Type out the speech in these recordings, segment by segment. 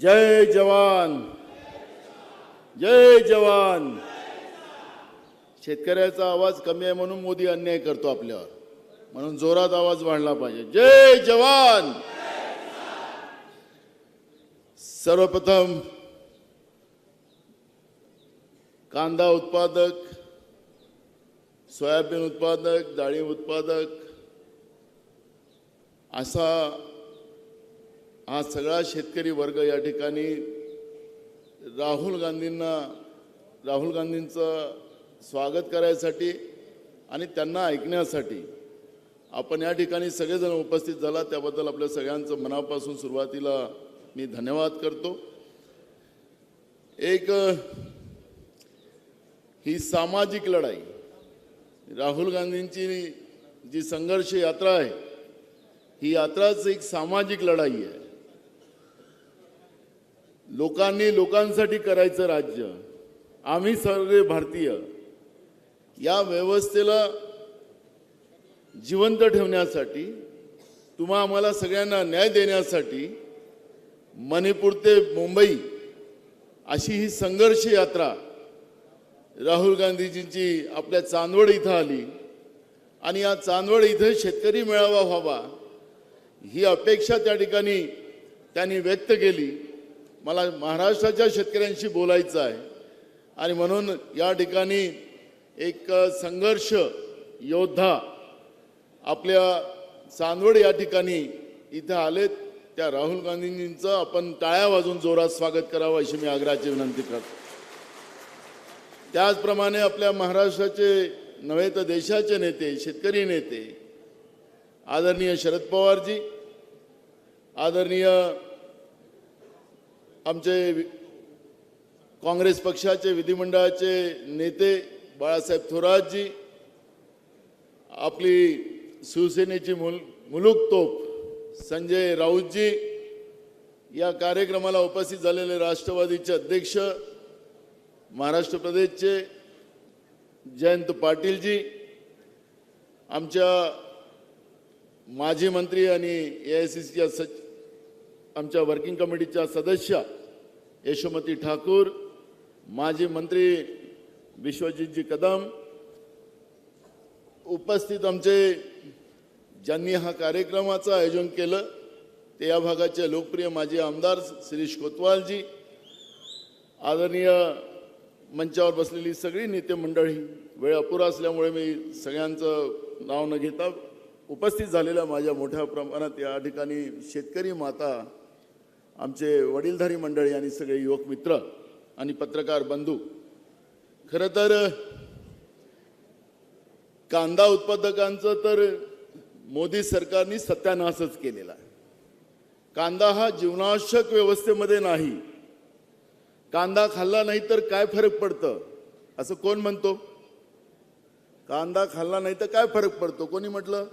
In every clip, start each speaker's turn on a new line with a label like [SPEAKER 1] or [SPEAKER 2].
[SPEAKER 1] जय जवान, जय जवान। शेतकऱ्याचा आवाज कमी आहे म्हणून मोदी अन्याय करतो आपल्यावर, म्हणून जोरात आवाज वाढला पाहिजे। जय जवान। सर्वप्रथम कांदा उत्पादक, सोयाबीन उत्पादक, डाळिंब उत्पादक असा हा सगळा शेतकरी वर्ग या ठिकाणी राहुल गांधींचं स्वागत करायसाठी आणि त्यांना ऐकण्यासाठी आपण या ठिकाणी सगळेजण उपस्थित झाला, त्याबद्दल आपल्या सगळ्यांचं मनापासून सुरुवातीला मी धन्यवाद करतो। एक ही सामाजिक लढाई, राहुल गांधींची जी संघर्ष यात्रा आहे, ही यात्राच एक सामाजिक लढाई आहे। लोकांनी लोकांसाठी करायचं राज्य, आम्ही सर्व भारतीय या व्यवस्थेला जिवंत ठेवण्यासाठी, तुम्हा आम्हाला सगळ्यांना न्याय देण्यासाठी मणिपूर ते मुंबई अशी ही संघर्ष यात्रा राहुल गांधीजींची आपल्या चांदवड इथं आली आणि या चांदवड इथं शेतकरी मेळावा व्हावा ही अपेक्षा त्या ठिकाणी त्यांनी व्यक्त केली। मला महाराष्ट्राच्या शेतकऱ्यांशी बोलायचं आहे आणि म्हणून या ठिकाणी एक संघर्ष योद्धा आपल्या चांदवड या ठिकाणी इथं आलेत, त्या राहुल गांधींचं आपण टाळ्या वाजवून जोरात स्वागत करावं अशी मी आग्रहाची विनंती करतो। त्याचप्रमाणे आपल्या महाराष्ट्राचे नव्हे तर देशाचे नेते, शेतकरी नेते आदरणीय शरद पवारजी, आदरणीय आमचे काँग्रेस पक्षाचे विधिमंडळाचे नेते बाळासाहेब थोरातजी, आपली शिवसेनेची मुलूक तोप संजय राऊतजी, या कार्यक्रमाला उपस्थित झालेले राष्ट्रवादीचे अध्यक्ष महाराष्ट्र प्रदेशचे जयंत पाटीलजी, आमच्या माजी मंत्री आणि AICCच्या आमच्या वर्किंग कमिटीच्या सदस्य यशोमती ठाकूर, माजी मंत्री विश्वजीतजी कदम, उपस्थित आमचे ज्यांनी हा कार्यक्रमाचं आयोजन केलं ते या भागाचे लोकप्रिय माजी आमदार शिरीष कोतवालजी, आदरणीय मंचावर बसलेली सगळी नेते मंडळी, वेळ अपुरा असल्यामुळे मी सगळ्यांचं नाव न घेता उपस्थित झालेल्या माझ्या मोठ्या प्रमाणात या ठिकाणी शेतकरी माता, आमचे वडीलधारी मंडळी आणि सगळे युवक मित्र आणि पत्रकार बंधू, खरं तर कांदा उत्पादकांचं तर मोदी सरकारने सत्यानाशच केलेला आहे। कांदा हा जीवनावश्यक व्यवस्थेमध्ये नाही, कांदा खाल्ला नाही तर काय फरक पडतं असं कोण म्हणतो? कांदा खाल्ला नाही तर काय फरक पडतो? कोणी म्हटलं?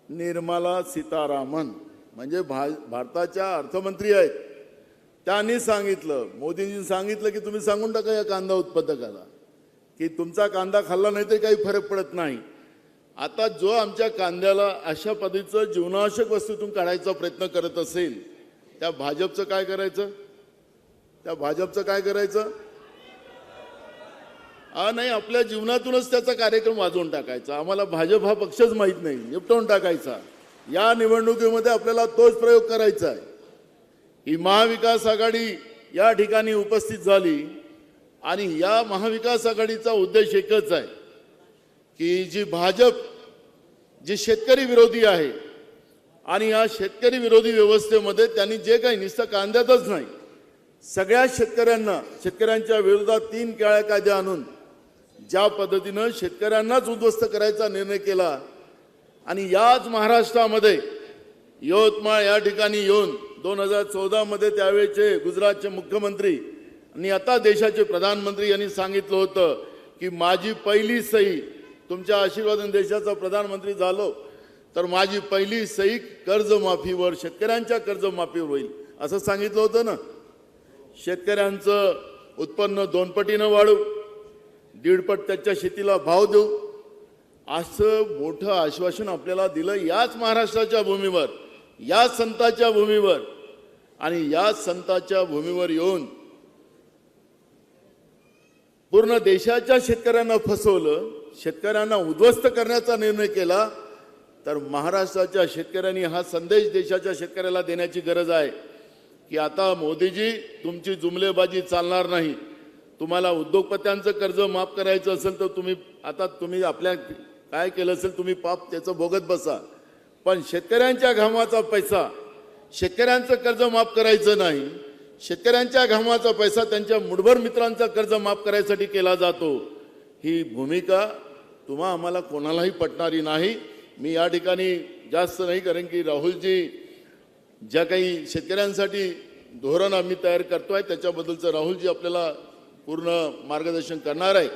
[SPEAKER 1] निर्मला सीतारामन म्हणजे भारताच्या अर्थमंत्री आहेत, त्यांनी सांगितलं, मोदींनी सांगितलं की तुम्ही सांगून टाका या कांदा उत्पादकाला की तुमचा कांदा खाल्ला नाही तर काही फरक पडत नाही। आता जो आमच्या कांद्याला अशा पद्धतीचं जीवनावश्यक वस्तूतून काढायचा प्रयत्न करत असेल, त्या भाजपचं काय करायचं? त्या भाजपचं काय करायचं? नाही, आपल्या जीवनातूनच त्याचा कार्यक्रम वाजवून टाकायचा। आम्हाला भाजप हा पक्षच माहीत नाही, निपटवून टाकायचा। या निवडणुकीमध्ये आपल्याला तोच प्रयोग करायचा आहे। ही महाविकास आघाडी या ठिकाणी उपस्थित झाली आणि या महाविकास आघाडीचा उद्देश एकच आहे की जी भाजप जी शेतकरी विरोधी आहे आणि या शेतकरी विरोधी व्यवस्थेमध्ये त्यांनी जे काही नुसतं कांद्यातच नाही, सगळ्या शेतकऱ्यांच्या विरोधात 3 काळ्या कायदे आणून ज्या पद्धतीनं शेतकऱ्यांनाच उद्ध्वस्त करायचा निर्णय केला आणि याच महाराष्ट्रामध्ये यवतमाळ या ठिकाणी येऊन 2014 मध्ये त्यावेळेचे गुजरातचे मुख्यमंत्री आणि आता देशाचे प्रधानमंत्री यांनी सांगितलं होतं की माझी पहिली सही, तुमच्या आशीर्वादाने देशाचा प्रधानमंत्री झालो तर माझी पहिली सही कर्जमाफीवर, शेतकऱ्यांच्या कर्जमाफीवर होईल असं सांगितलं होतं ना। शेतकऱ्यांचं उत्पन्न 2 पटीनं वाढवू, 1.5 पट त्याच्या शेतीला भाव देऊ, असं मोठं आश्वासन आपल्याला दिलं याच महाराष्ट्राच्या भूमीवर या संतांच्या भूमीवर आणि या संतांच्या भूमीवर येऊन पूर्ण देशाच्या शेतकऱ्यांना फसवलं, शेतकऱ्यांना उद्ध्वस्त करण्याचा निर्णय केला, तर महाराष्ट्राच्या शेतकऱ्यांनी हा संदेश देशाच्या शेतकऱ्याला देण्याची गरज आहे की आता मोदीजी तुमची जुमलेबाजी चालणार नाही. तुम्हाला उद्योगपत्यांचं कर्ज माफ करायचं असेल तर तुम्ही आपल्या काय केलं असेल तुम्ही पाप त्याचं भोगत बसा, पण शेतकऱ्यांच्या घामाचा पैसा, शेतकऱ्यांचं कर्ज माफ करायचं नाही. शेतकऱ्यांच्या घामाचा पैसा त्यांच्या मुठभर मित्रांचा कर्ज माफ करायसाठी केला जातो. ही भूमिका आम्हाला कोणालाही पटणारी नाही. मी या ठिकाणी जास्त नाही, कारण की राहुलजी ज्या काही शेतकऱ्यांसाठी धोरण आम्ही तयार करतोय त्याच्याबद्दलचं राहुलजी आपल्याला पूर्ण मार्गदर्शन करणार आहे.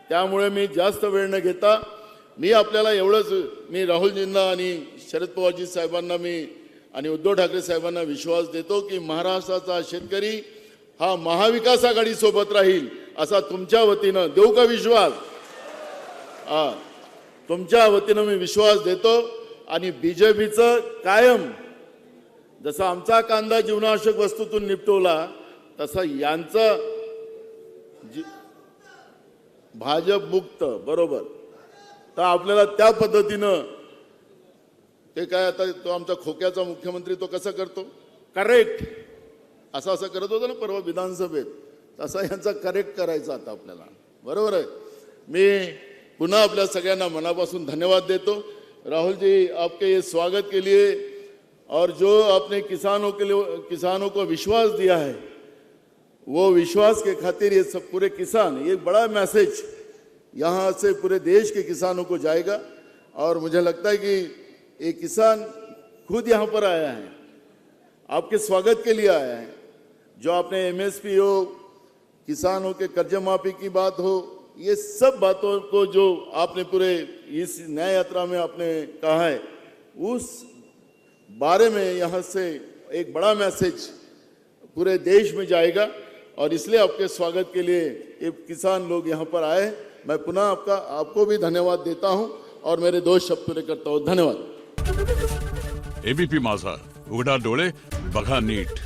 [SPEAKER 1] त्यामुळे मी जास्त वेळ न घेता मी आपल्याला एवढंच, मी राहुलजींना आणि शरद पवारजी साहेबांना आणि उद्धव ठाकरे साहेबांना विश्वास देतो की महाराष्ट्राचा शेतकरी हा महाविकास आघाडी सोबत राहील असा तुमच्या वतीनं देऊ का विश्वास? तुमच्या वतीनं मी विश्वास देतो. आणि बीजेपीचं कायम जसा आमचा कांदा जीवनावश्यक वस्तूतून निपटवला तसा यांचं भाजप मुक्त, बरोबर, तर आपल्याला त्या पद्धतीनं ते काय आता तो आमचा खोक्याचा मुख्यमंत्री तो कसा करतो करेक्ट, असं करत होता ना परवा विधानसभेत, तसा यांचा करेक्ट करायचा आता आपल्याला, बरोबर आहे. मी पुन्हा आपल्या सगळ्यांना मनापासून धन्यवाद देतो. राहुल जी, आपके ये स्वागत के लिए और जो आपने किसानों को विश्वास दिया है, वो विश्वास के खातिर ये सब पूरे किसान, ये बड़ा मैसेज यहाँ से पूरे देश के किसानों को जाएगा. और मुझे लगता है कि ये किसान खुद यहाँ पर आया है, आपके स्वागत के लिए आया है. जो आपने MSP हो, किसानों के कर्ज माफी की बात हो, ये सब बातों को जो आपने पूरे इस न्याय यात्रा में आपने कहा है, उस बारे में यहाँ से एक बड़ा मैसेज पूरे देश में जाएगा. और इसलिए आपके स्वागत के लिए ये किसान लोग यहाँ पर आए. मैं पुनः आपको भी धन्यवाद देता हूँ और मेरे 2 शब्द पूरे करता हूँ. धन्यवाद.
[SPEAKER 2] ABP माझा, उघडा डोळे बघा नीट.